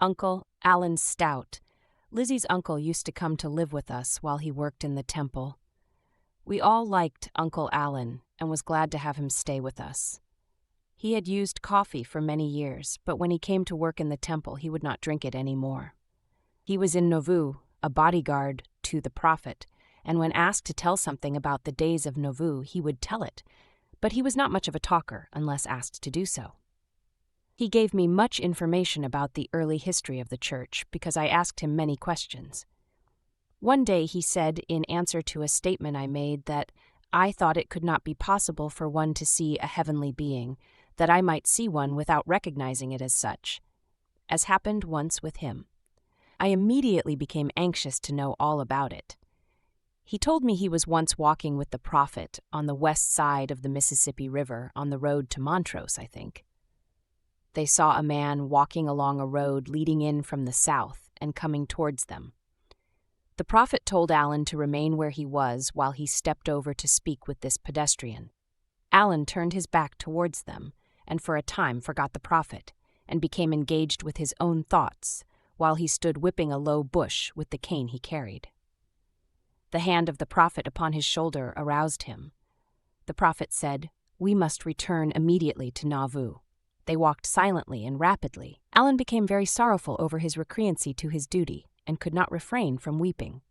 Uncle Allen Stout. Lizzie's uncle used to come to live with us while he worked in the temple. We all liked Uncle Allen and was glad to have him stay with us. He had used coffee for many years, but when he came to work in the temple, he would not drink it anymore. He was in Nauvoo, a bodyguard to the prophet, and when asked to tell something about the days of Nauvoo, he would tell it, but he was not much of a talker unless asked to do so. He gave me much information about the early history of the church because I asked him many questions. One day he said, in answer to a statement I made, that I thought it could not be possible for one to see a heavenly being, that I might see one without recognizing it as such, as happened once with him. I immediately became anxious to know all about it. He told me he was once walking with the prophet on the west side of the Mississippi River on the road to Montrose, I think. They saw a man walking along a road leading in from the south and coming towards them. The prophet told Allen to remain where he was while he stepped over to speak with this pedestrian. Allen turned his back towards them and for a time forgot the prophet and became engaged with his own thoughts while he stood whipping a low bush with the cane he carried. The hand of the prophet upon his shoulder aroused him. The prophet said, "We must return immediately to Nauvoo." They walked silently and rapidly. Allen became very sorrowful over his recreancy to his duty and could not refrain from weeping.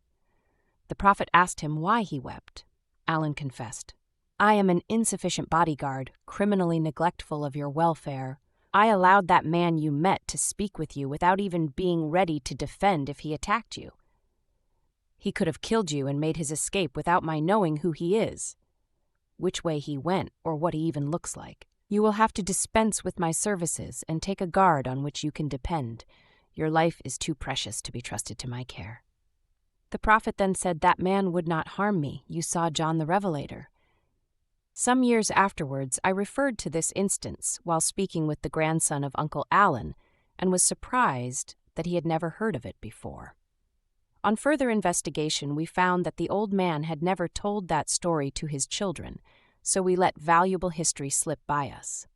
The prophet asked him why he wept. Allen confessed, "I am an insufficient bodyguard, criminally neglectful of your welfare. I allowed that man you met to speak with you without even being ready to defend if he attacked you. He could have killed you and made his escape without my knowing who he is, which way he went, or what he even looks like. You will have to dispense with my services and take a guard on which you can depend. Your life is too precious to be trusted to my care." The prophet then said, "That man would not harm me. You saw John the Revelator." Some years afterwards, I referred to this instance while speaking with the grandson of Uncle Allen and was surprised that he had never heard of it before. On further investigation, we found that the old man had never told that story to his children, so we let valuable history slip by us.